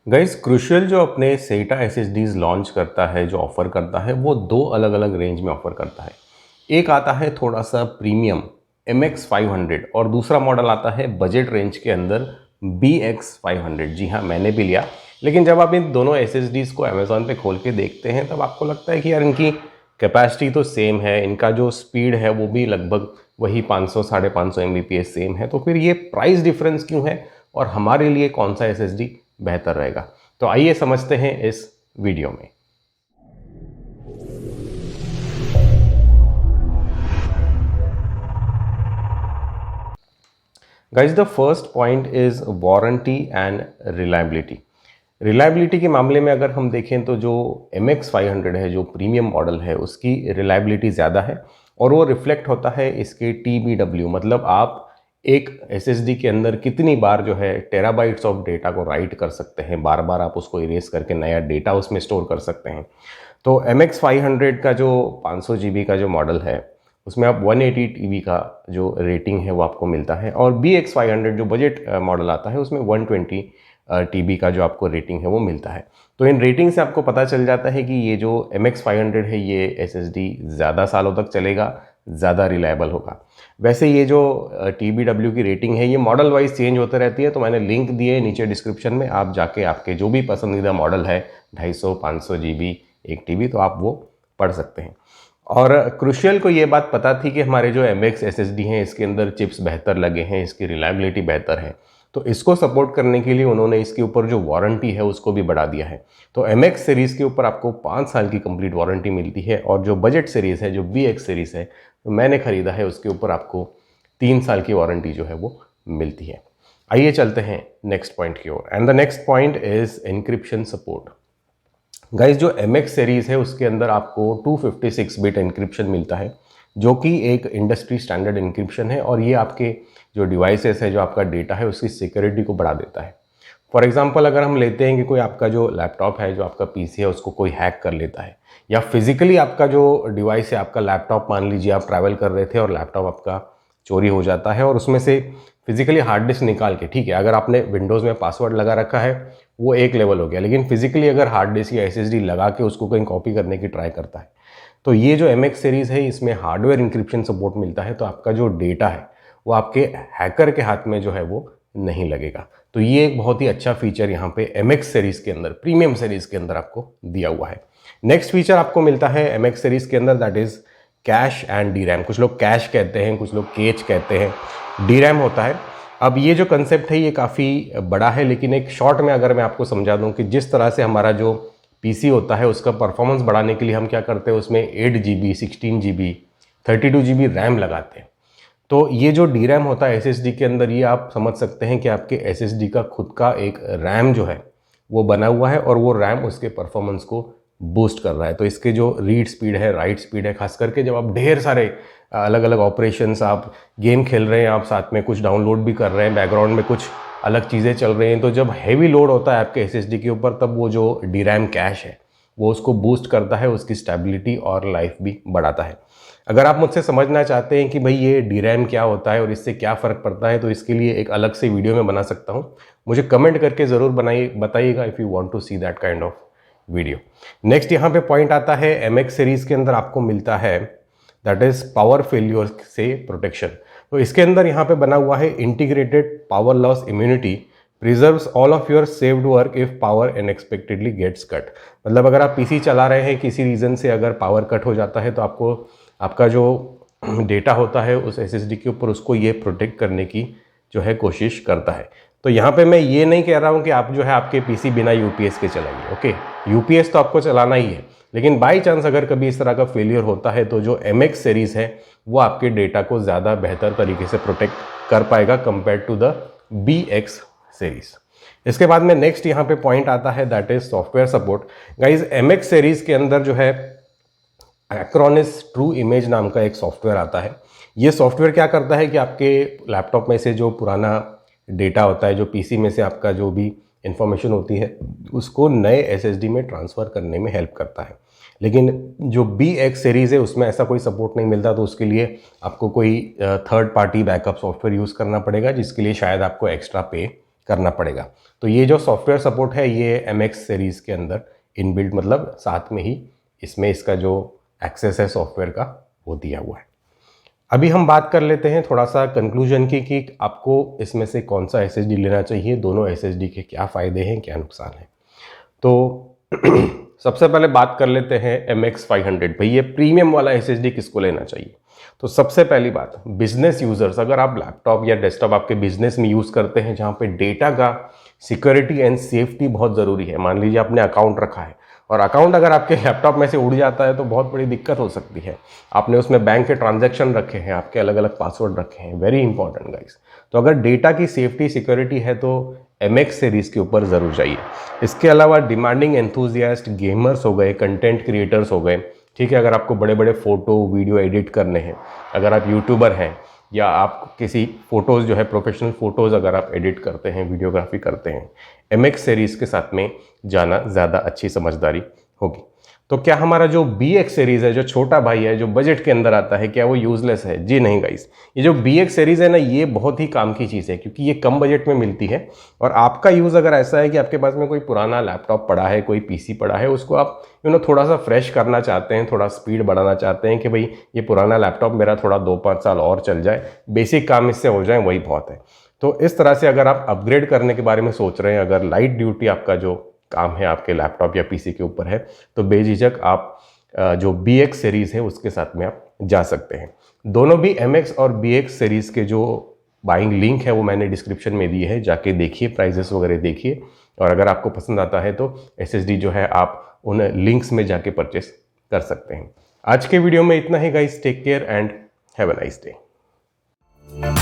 Guys crucial जो अपने सेटा एसएसडीज लॉन्च करता है, जो ऑफ़र करता है, वो दो अलग अलग रेंज में ऑफ़र करता है। एक आता है थोड़ा सा प्रीमियम MX500 और दूसरा मॉडल आता है बजट रेंज के अंदर BX500। जी हाँ, मैंने भी लिया। लेकिन जब आप इन दोनों एसएसडीज को अमेज़ॉन पे खोल के देखते हैं तब आपको लगता है कि यार इनकी कैपेसिटी तो सेम है, इनका जो स्पीड है वो भी लगभग वही 500 साढ़े 500 एमबीपीएस सेम है, तो फिर ये प्राइस डिफरेंस क्यों है और हमारे लिए कौन सा एसएसडी बेहतर रहेगा। तो आइए समझते हैं इस वीडियो में। Guys the first point is warranty and reliability. Reliability के मामले में अगर हम देखें तो जो MX500 है, जो प्रीमियम मॉडल है, उसकी रिलायबिलिटी ज़्यादा है और वो रिफ्लेक्ट होता है इसके TBW, मतलब आप एक SSD के अंदर कितनी बार जो है टेराबाइट्स ऑफ डेटा को राइट कर सकते हैं, बार बार आप उसको इरेज करके नया डेटा उसमें स्टोर कर सकते हैं। तो MX500 का जो 500 GB का जो मॉडल है उसमें आप 180 TB का जो रेटिंग है वो आपको मिलता है, और BX500 जो बजट मॉडल आता है उसमें 120 TB का जो आपको रेटिंग है वो मिलता है। तो इन रेटिंग से आपको पता चल जाता है कि ये जो MX500 है ये SSD ज़्यादा सालों तक चलेगा, ज़्यादा रिलायबल होगा। वैसे ये जो TBW की रेटिंग है ये मॉडल वाइज चेंज होते रहती है, तो मैंने लिंक दिए नीचे डिस्क्रिप्शन में, आप जाके आपके जो भी पसंदीदा मॉडल है 250 500 GB 1 TB तो आप वो पढ़ सकते हैं। और क्रूशियल को ये बात पता थी कि हमारे जो MX SSD हैं इसके अंदर चिप्स बेहतर लगे हैं, इसकी रिलायबिलिटी बेहतर है, तो इसको सपोर्ट करने के लिए उन्होंने इसके ऊपर जो वारंटी है उसको भी बढ़ा दिया है। तो MX सीरीज़ के ऊपर आपको 5 साल की कंप्लीट वारंटी मिलती है, और जो बजट सीरीज़ है, जो BX सीरीज़ है तो मैंने ख़रीदा है, उसके ऊपर आपको 3 साल की वारंटी जो है वो मिलती है। आइए चलते हैं नेक्स्ट पॉइंट की ओर, and the next point is encryption support. Guys जो MX सीरीज़ है उसके अंदर आपको 256 बिट एन्क्रिप्शन मिलता है, जो कि एक इंडस्ट्री स्टैंडर्ड एन्क्रिप्शन है, और ये आपके जो डिवाइसेस है, जो आपका डेटा है, उसकी सिक्योरिटी को बढ़ा देता है। फॉर एग्जांपल अगर हम लेते हैं कि कोई आपका जो लैपटॉप है, जो आपका पीसी है, उसको कोई हैक कर लेता है, या फिजिकली आपका जो डिवाइस है, आपका लैपटॉप, मान लीजिए आप ट्रैवल कर रहे थे और लैपटॉप आपका चोरी हो जाता है और उसमें से फिजिकली हार्ड डिस्क निकाल के, ठीक है, अगर आपने विंडोज़ में पासवर्ड लगा रखा है वो एक लेवल हो गया, लेकिन फिजिकली अगर हार्ड डिस्क या SSD लगा के उसको कहीं कॉपी करने की ट्राई करता है, तो ये जो MX सीरीज़ है इसमें हार्डवेयर इंक्रिप्शन सपोर्ट मिलता है, तो आपका जो डेटा है वो आपके हैकर के हाथ में जो है वो नहीं लगेगा। तो ये एक बहुत ही अच्छा फीचर यहाँ पे MX सीरीज़ के अंदर, प्रीमियम सीरीज़ के अंदर आपको दिया हुआ है। नेक्स्ट फीचर आपको मिलता है MX सीरीज़ के अंदर, that is cash and DRAM। कुछ लोग कैश कहते हैं, कुछ लोग केच कहते हैं, DRAM होता है। अब ये जो कंसेप्ट है ये काफ़ी बड़ा है, लेकिन एक शॉर्ट में अगर मैं आपको समझा दूं कि जिस तरह से हमारा जो PC होता है उसका परफॉर्मेंस बढ़ाने के लिए हम क्या करते हैं, उसमें 8 GB 16 GB 32 GB रैम लगाते हैं। तो ये जो DRAM होता है SSD के अंदर, ये आप समझ सकते हैं कि आपके SSD का खुद का एक रैम जो है वो बना हुआ है, और वो रैम उसके परफॉर्मेंस को बूस्ट कर रहा है। तो इसके जो रीड स्पीड है, राइट स्पीड है, खास करके जब आप ढेर सारे अलग अलग ऑपरेशंस, आप गेम खेल रहे हैं, आप साथ में कुछ डाउनलोड भी कर रहे हैं, बैकग्राउंड में कुछ अलग चीज़ें चल रही हैं, तो जब हैवी लोड होता है आपके SSD के ऊपर, तब वो जो DRAM कैश है वो उसको बूस्ट करता है, उसकी स्टेबिलिटी और लाइफ भी बढ़ाता है। अगर आप मुझसे समझना चाहते हैं कि भाई ये DRAM क्या होता है और इससे क्या फ़र्क पड़ता है, तो इसके लिए एक अलग से वीडियो मैं बना सकता हूँ। मुझे कमेंट करके ज़रूर बताइएगा if you want to see that kind of video. Next यहाँ पे पॉइंट आता है MX सीरीज़ के अंदर आपको मिलता है, दैट इज़ पावर फेल्योर से प्रोटेक्शन। तो इसके अंदर यहाँ पे बना हुआ है integrated power loss immunity preserves all of your saved work if power unexpectedly gets cut. मतलब अगर आप PC चला रहे हैं, किसी रीज़न से अगर पावर कट हो जाता है, तो आपको आपका जो डेटा होता है उस SSD के ऊपर, उसको ये प्रोटेक्ट करने की जो है कोशिश करता है। तो यहाँ पे मैं ये नहीं कह रहा हूँ कि आप जो है आपके PC बिना UPS के चलाइए, ओके, UPS तो आपको चलाना ही है, लेकिन बाई चांस अगर कभी इस तरह का फेलियर होता है तो जो MX सीरीज़ है वो आपके डेटा को ज़्यादा बेहतर तरीके से प्रोटेक्ट कर पाएगा compare to the BX series. इसके बाद में नेक्स्ट यहाँ पे पॉइंट आता है, that is software support. Guys MX series के अंदर जो है एक्रोनिस ट्रू इमेज नाम का एक सॉफ्टवेयर आता है। ये सॉफ्टवेयर क्या करता है कि आपके लैपटॉप में से जो पुराना डेटा होता है, जो PC में से आपका जो भी इंफॉर्मेशन होती है, उसको नए SSD में ट्रांसफ़र करने में हेल्प करता है। लेकिन जो BX सीरीज़ है उसमें ऐसा कोई सपोर्ट नहीं मिलता, तो उसके लिए आपको कोई third party backup software use करना पड़ेगा, जिसके लिए शायद आपको एक्स्ट्रा पे करना पड़ेगा। तो ये जो सॉफ्टवेयर सपोर्ट है ये MX सीरीज़ के अंदर इनबिल्ट, मतलब साथ में ही इसमें इसका जो एक्सेस है सॉफ्टवेयर का वो दिया हुआ है। अभी हम बात कर लेते हैं थोड़ा सा कंक्लूजन की कि आपको इसमें से कौन सा SSD लेना चाहिए, दोनों SSD के क्या फ़ायदे हैं, क्या नुकसान है। तो सबसे पहले बात कर लेते हैं MX 500। भाई ये प्रीमियम वाला SSD किसको लेना चाहिए। तो सबसे पहली बात, बिजनेस यूज़र्स, अगर आप लैपटॉप या डेस्कटॉप आपके बिजनेस में यूज़ करते हैं जहाँ पे डेटा का सिक्योरिटी एंड सेफ्टी बहुत ज़रूरी है। मान लीजिए आपने अकाउंट रखा है और अकाउंट अगर आपके लैपटॉप में से उड़ जाता है तो बहुत बड़ी दिक्कत हो सकती है। आपने उसमें बैंक के ट्रांजैक्शन रखे हैं, आपके अलग अलग पासवर्ड रखे हैं, वेरी इंपॉर्टेंट गाइस। तो अगर डेटा की सेफ्टी सिक्योरिटी है तो MX सीरीज़ के ऊपर ज़रूर जाइए। इसके अलावा डिमांडिंग एंथुजियास्ट गेमर्स हो गए, कंटेंट क्रिएटर्स हो गए, ठीक है, अगर आपको बड़े बड़े फ़ोटो वीडियो एडिट करने हैं, अगर आप यूट्यूबर हैं या आप किसी फ़ोटोज़ जो है प्रोफेशनल फ़ोटोज़ अगर आप एडिट करते हैं, वीडियोग्राफी करते हैं, MX सीरीज़ के साथ में जाना ज़्यादा अच्छी समझदारी होगी। तो क्या हमारा जो BX सीरीज़ है, जो छोटा भाई है, जो बजट के अंदर आता है, क्या वो यूज़लेस है? जी नहीं गाइस, ये जो BX सीरीज़ है ना, ये बहुत ही काम की चीज़ है क्योंकि ये कम बजट में मिलती है। और आपका यूज़ अगर ऐसा है कि आपके पास में कोई पुराना लैपटॉप पड़ा है, कोई PC पड़ा है, उसको आप थोड़ा सा फ्रेश करना चाहते हैं, थोड़ा स्पीड बढ़ाना चाहते हैं कि भाई ये पुराना लैपटॉप मेरा थोड़ा 2-5 साल और चल जाए, बेसिक काम इससे हो जाए, वही बहुत है। तो इस तरह से अगर आप अपग्रेड करने के बारे में सोच रहे हैं, अगर लाइट ड्यूटी आपका जो काम है आपके लैपटॉप या PC के ऊपर है, तो बेझिझक आप जो BX सीरीज़ है उसके साथ में आप जा सकते हैं। दोनों भी MX और BX सीरीज़ के जो बाइंग लिंक है वो मैंने डिस्क्रिप्शन में दिए हैं, जाके देखिए, प्राइजेस वगैरह देखिए, और अगर आपको पसंद आता है तो SSD जो है आप उन लिंक्स में जाके परचेस कर सकते हैं। आज के वीडियो में इतना ही guys, take care and have a nice day.